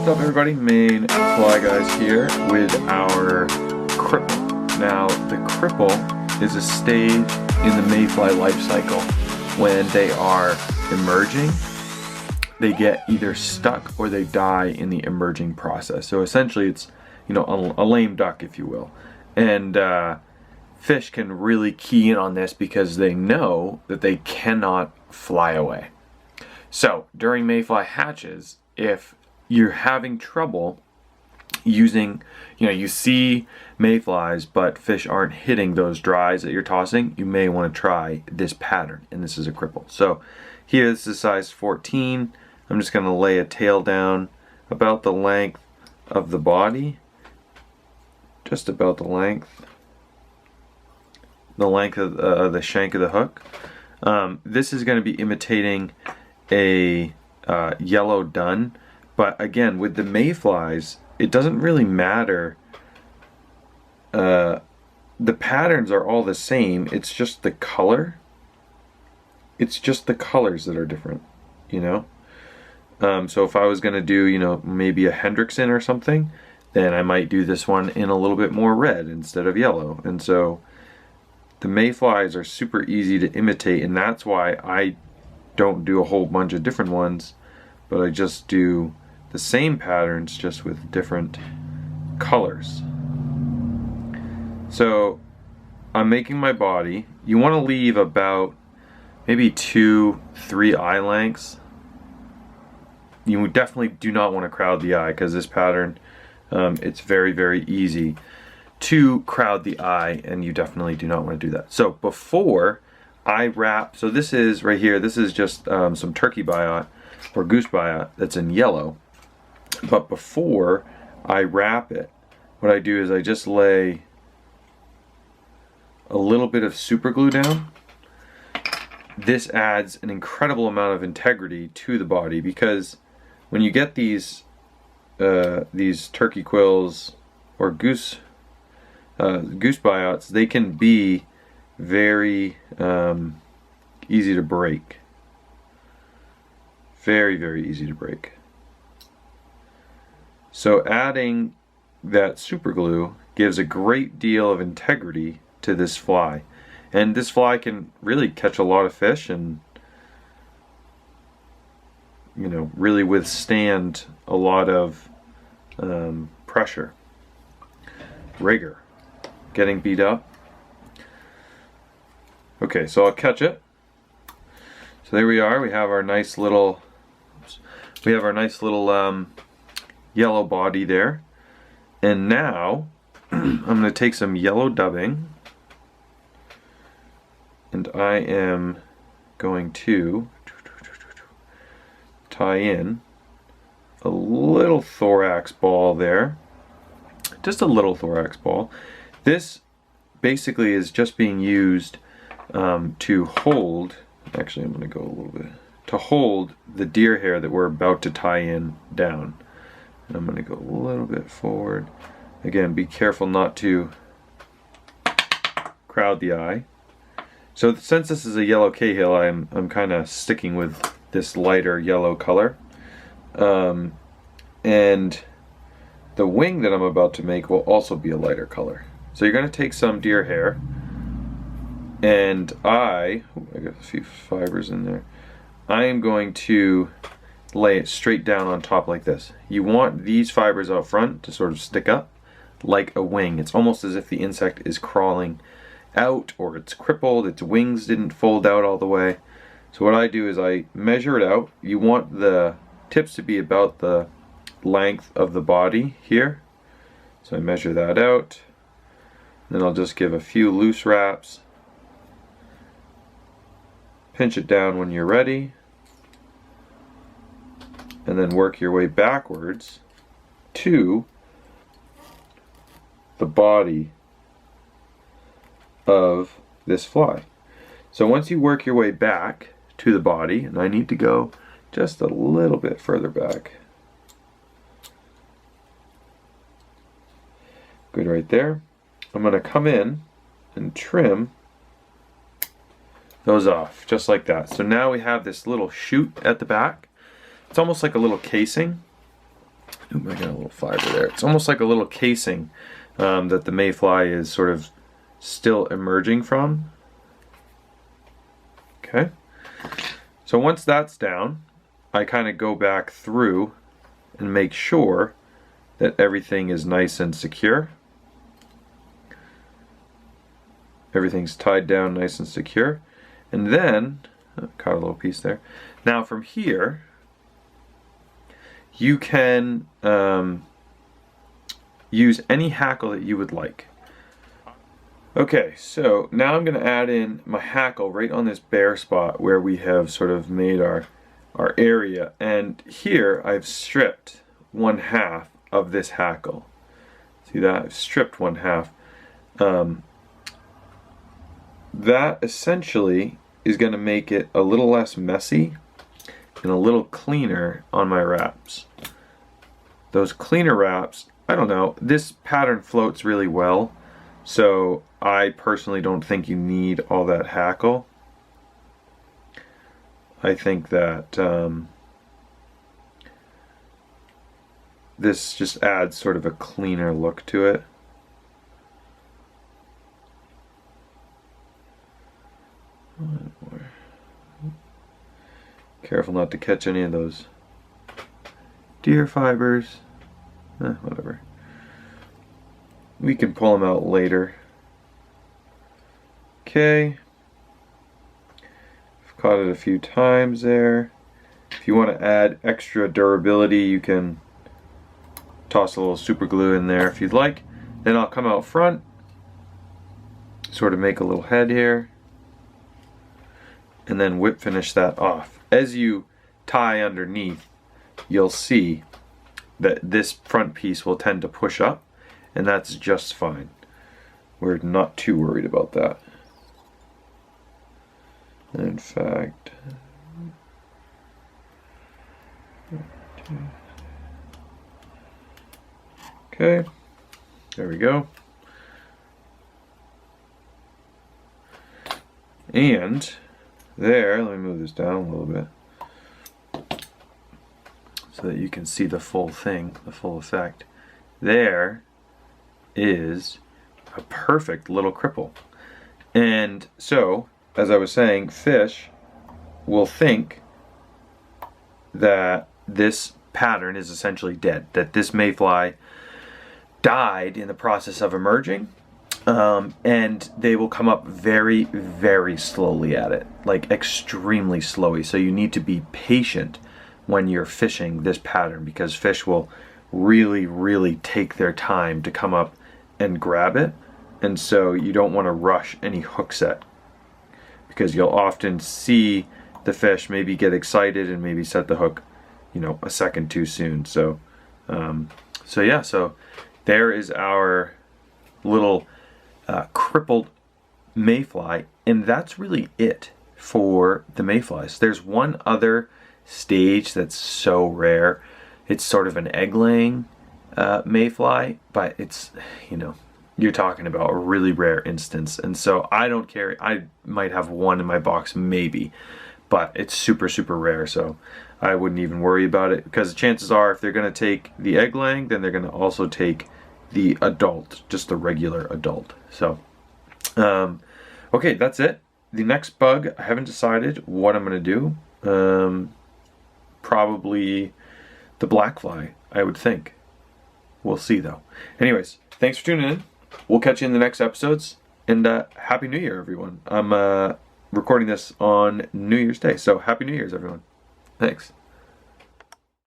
What's up everybody, Maine Fly Guys here with our Crippled. Now the Cripple is a stage in the Mayfly life cycle. When they are emerging, they get either stuck or they die in the emerging process. So essentially it's, you know, a lame duck, if you will. And fish can really key in on this because they know that they cannot fly away. So during Mayfly hatches, if you're having trouble using, you see mayflies but fish aren't hitting those dries that you're tossing, you may want to try this pattern, and this is a Cripple. So here, this is size 14. I'm just going to lay a tail down about the length of the body, just about the length of the shank of the hook. This is going to be imitating a yellow dun. But again, with the mayflies, it doesn't really matter. The patterns are all the same. It's just the color. It's just the colors that are different, So if I was going to do, maybe a Hendrickson or something, then I might do this one in a little bit more red instead of yellow. And so the mayflies are super easy to imitate, and that's why I don't do a whole bunch of different ones, but I just do the same patterns just with different colors. So I'm making my body. You want to leave about maybe 2-3 eye lengths. You definitely do not want to crowd the eye, because this pattern, it's very, very easy to crowd the eye, and you definitely do not want to do that. So before I wrap, so this is right here, this is just some turkey biot or goose biot that's in yellow. But before I wrap it, what I do is I just lay a little bit of super glue down. This adds an incredible amount of integrity to the body, because when you get these turkey quills or goose biots, they can be very easy to break. Very, very easy to break. So adding that super glue gives a great deal of integrity to this fly. And this fly can really catch a lot of fish and, really withstand a lot of pressure, rigor, getting beat up. Okay, so I'll catch it. So there we are. We have our nice little yellow body there. And now I'm going to take some yellow dubbing, and I am going to tie in a little thorax ball there. Just a little thorax ball. This basically is just being used to hold, actually I'm going to go a little bit, to hold the deer hair that we're about to tie in down. And I'm going to go a little bit forward. Again, be careful not to crowd the eye. So since this is a yellow Cahill, I'm kind of sticking with this lighter yellow color. And the wing that I'm about to make will also be a lighter color. So you're going to take some deer hair, and I got a few fibers in there. I am going to lay it straight down on top like this. You want these fibers out front to sort of stick up like a wing. It's almost as if the insect is crawling out, or it's crippled, its wings didn't fold out all the way. So what I do is I measure it out. You want the tips to be about the length of the body here. So I measure that out. Then I'll just give a few loose wraps. Pinch it down when you're ready. And then work your way backwards to the body of this fly. So once you work your way back to the body, and I need to go just a little bit further back. Good right there. I'm going to come in and trim those off, just like that. So now we have this little chute at the back. It's almost like a little casing. Oop, I got a little fiber there. It's almost like a little casing that the Mayfly is sort of still emerging from. Okay. So once that's down, I kind of go back through and make sure that everything is nice and secure. Everything's tied down nice and secure. And then, caught a little piece there. Now from here, you can use any hackle that you would like. Okay, so now I'm going to add in my hackle right on this bare spot where we have sort of made our area. And here I've stripped 1/2 of this hackle. See that? I've stripped 1/2. That essentially is going to make it a little less messy and a little cleaner on my wraps. Those cleaner wraps, I don't know, this pattern floats really well, so I personally don't think you need all that hackle. I think that this just adds sort of a cleaner look to it. Careful not to catch any of those deer fibers. Whatever. We can pull them out later. Okay. I've caught it a few times there. If you want to add extra durability, you can toss a little super glue in there if you'd like. Then I'll come out front, sort of make a little head here, and then whip finish that off. As you tie underneath, you'll see that this front piece will tend to push up, and that's just fine. We're not too worried about that. In fact, okay, there we go. And there, let me move this down a little bit so that you can see the full thing, the full effect. There is a perfect little cripple. And so, as I was saying, fish will think that this pattern is essentially dead, that this Mayfly died in the process of emerging, and they will come up very, very slowly at it, like extremely slowly. So you need to be patient when you're fishing this pattern, because fish will really, really take their time to come up and grab it. And so you don't want to rush any hook set, because you'll often see the fish maybe get excited and maybe set the hook, you know, a second too soon. So, so there is our little crippled Mayfly, and that's really it for the Mayflies. There's one other stage that's so rare. It's sort of an egg-laying Mayfly, but it's, you know, you're talking about a really rare instance, and so I don't carry, I might have one in my box maybe, but it's super, super rare, so I wouldn't even worry about it, because the chances are if they're going to take the egg laying, then they're going to also take the adult, just the regular adult. So okay, that's it. The next bug, I haven't decided what I'm going to do. Probably the black fly, I would think. We'll see though. Anyways, thanks for tuning in. We'll catch you in the next episodes, and Happy New Year, everyone. I'm recording this on New Year's Day, so Happy New Year's, everyone. Thanks.